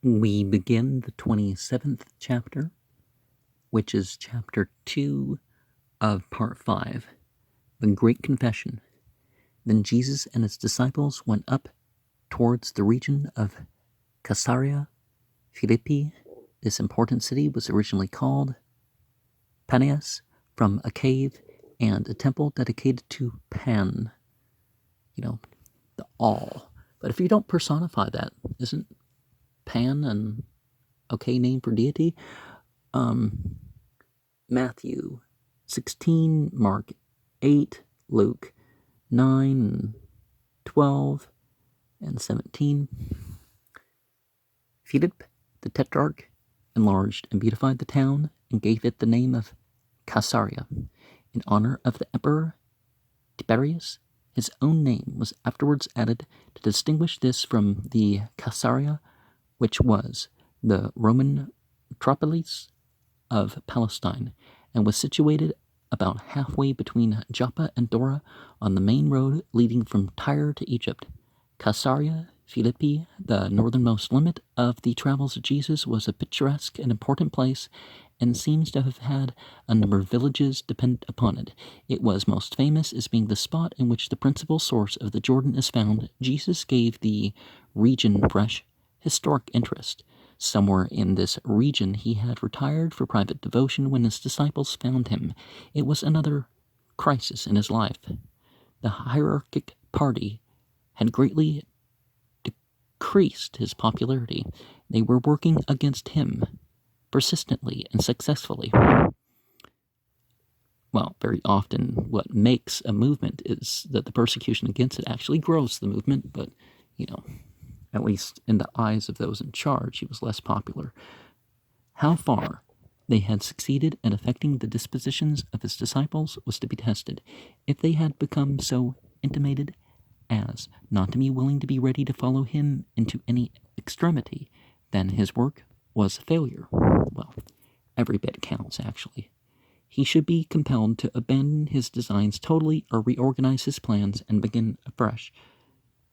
We begin the 27th chapter, which is chapter 2 of part 5, the Great Confession. Then Jesus and his disciples went up towards the region of Caesarea Philippi. This important city was originally called Paneas, from a cave and a temple dedicated to Pan, the all. But if you don't personify that, isn't Pan an okay name for deity? Matthew 16, Mark 8, Luke 9, 12, and 17. Philip, the tetrarch, enlarged and beautified the town and gave it the name of Caesarea, in honor of the emperor Tiberius. His own name was afterwards added to distinguish this from the Caesarea, which was the Roman metropolis of Palestine, and was situated about halfway between Joppa and Dora on the main road leading from Tyre to Egypt. Caesarea Philippi, the northernmost limit of the travels of Jesus, was a picturesque and important place, and seems to have had a number of villages dependent upon it. It was most famous as being the spot in which the principal source of the Jordan is found. Jesus gave the region fresh historic interest. Somewhere in this region he had retired for private devotion when his disciples found him. It was another crisis in his life. The hierarchic party had greatly decreased his popularity. They were working against him persistently and successfully. Well, very often what makes a movement is that the persecution against it actually grows the movement, but, at least in the eyes of those in charge, he was less popular. How far they had succeeded in affecting the dispositions of his disciples was to be tested. If they had become so intimated as not to be willing to be ready to follow him into any extremity, then his work was a failure. Well, every bit counts, actually. He should be compelled to abandon his designs totally or reorganize his plans and begin afresh.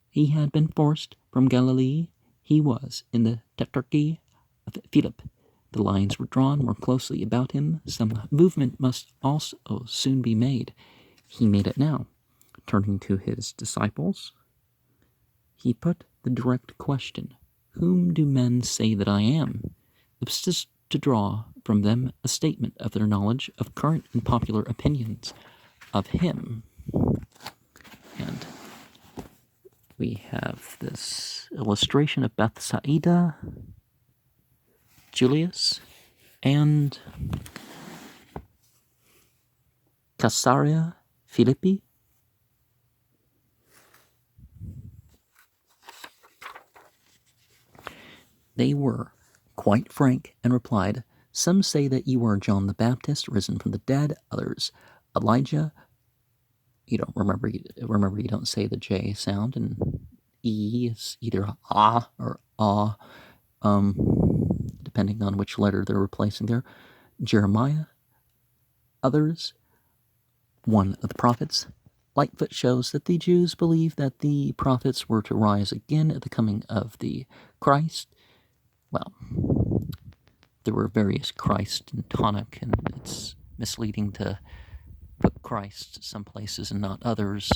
He had been forced from Galilee. He was in the tetrarchy of Philip. The lines were drawn more closely about him. Some movement must also soon be made. He made it now. Turning to his disciples, he put the direct question, "Whom do men say that I am?" It was just to draw from them a statement of their knowledge of current and popular opinions of him. And we have this illustration of Bethsaida, Julius, and Caesarea Philippi. They were quite frank and replied, "Some say that you are John the Baptist, risen from the dead. Others, Elijah." Remember you don't say the J sound, and E is either ah or ah, depending on which letter they're replacing there. Jeremiah. Others, one of the prophets. Lightfoot shows that the Jews believed that the prophets were to rise again at the coming of the Christ. Well, there were various Christ and tonic, and it's misleading to put Christ some places and not others,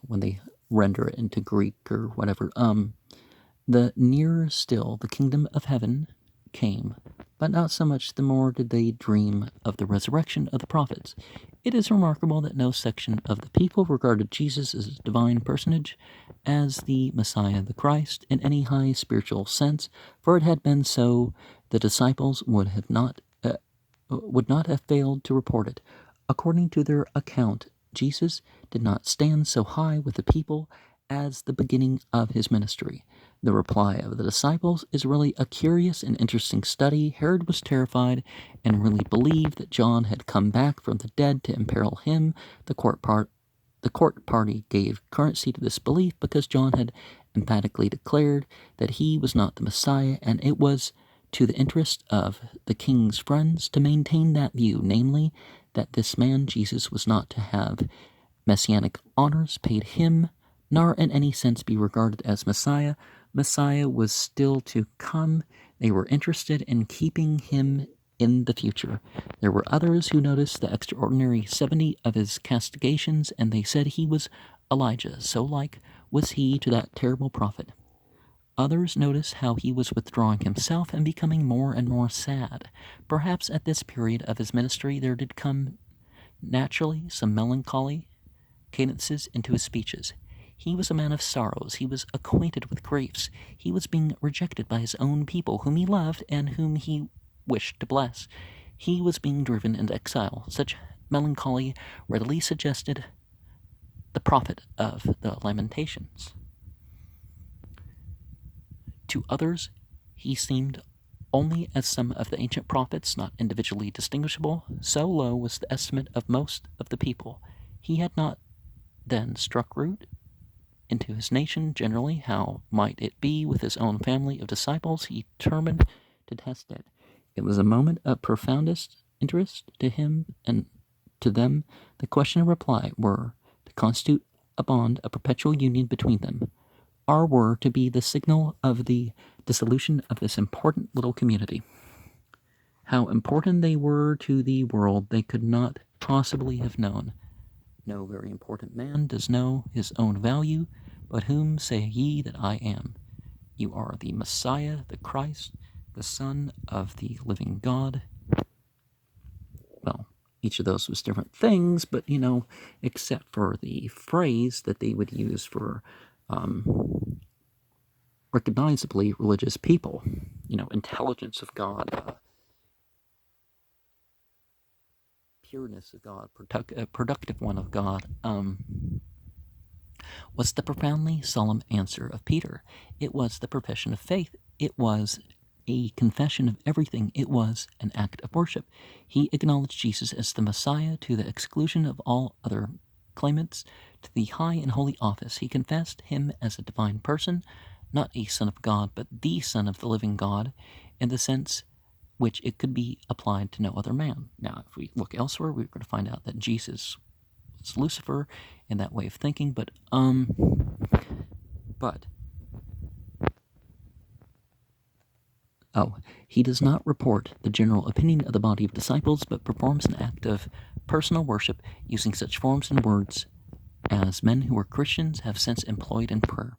when they render it into Greek or whatever. The nearer still the kingdom of heaven came, but not so much the more did they dream of the resurrection of the prophets. It is remarkable that no section of the people regarded Jesus as a divine personage, as the Messiah, the Christ, in any high spiritual sense, for it had been so, the disciples would not have failed to report it. According to their account, Jesus did not stand so high with the people as the beginning of his ministry. The reply of the disciples is really a curious and interesting study. Herod was terrified and really believed that John had come back from the dead to imperil him. The court party gave currency to this belief because John had emphatically declared that he was not the Messiah, and it was to the interest of the king's friends to maintain that view, namely, that this man Jesus was not to have messianic honors paid him, nor in any sense be regarded as Messiah. Messiah was still to come. They were interested in keeping him in the future. There were others who noticed the extraordinary 70 of his castigations, and they said he was Elijah, so like was he to that terrible prophet. Others noticed how he was withdrawing himself and becoming more and more sad. Perhaps at this period of his ministry there did come naturally some melancholy cadences into his speeches. He was a man of sorrows. He was acquainted with griefs. He was being rejected by his own people, whom he loved and whom he wished to bless. He was being driven into exile. Such melancholy readily suggested the prophet of the Lamentations. To others, he seemed only as some of the ancient prophets, not individually distinguishable. So low was the estimate of most of the people. He had not then struck root into his nation generally. How might it be with his own family of disciples? He determined to test it. It was a moment of profoundest interest to him, and to them the question and reply were to constitute a bond, a perpetual union between them, or were to be the signal of the dissolution of this important little community. How important they were to the world they could not possibly have known. No very important man does know his own value, but whom say ye that I am? You are the Messiah, the Christ, the Son of the living God. Well, each of those was different things, but, except for the phrase that they would use for recognizably religious people, intelligence of God, pureness of God, productive one of God, was the profoundly solemn answer of Peter. It was the profession of faith. It was a confession of everything. It was an act of worship. He acknowledged Jesus as the Messiah to the exclusion of all other claimants to the high and holy office. He confessed him as a divine person, not a son of God, but the Son of the living God, in the sense which it could be applied to no other man. Now, if we look elsewhere, we're going to find out that Jesus was Lucifer in that way of thinking, but he does not report the general opinion of the body of disciples, but performs an act of personal worship using such forms and words as men who were Christians have since employed in prayer.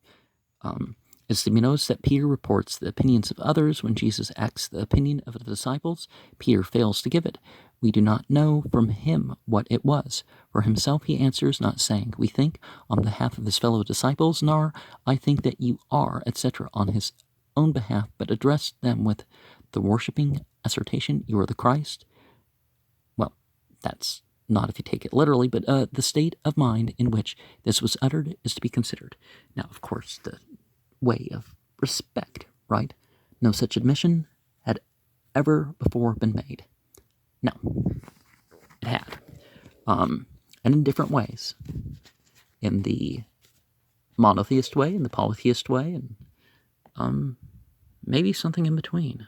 It's to be noticed that Peter reports the opinions of others. When Jesus asks the opinion of the disciples, Peter fails to give it. We do not know from him what it was. For himself he answers, not saying, we think on behalf of his fellow disciples, nor I think that you are, etc., on his own behalf, but addressed them with the worshipping assertion, you are the Christ. Well, that's not if you take it literally, but the state of mind in which this was uttered is to be considered. Now, of course, the way of respect, right? No such admission had ever before been made. No, it had. And in different ways. In the monotheist way, in the polytheist way, and maybe something in between.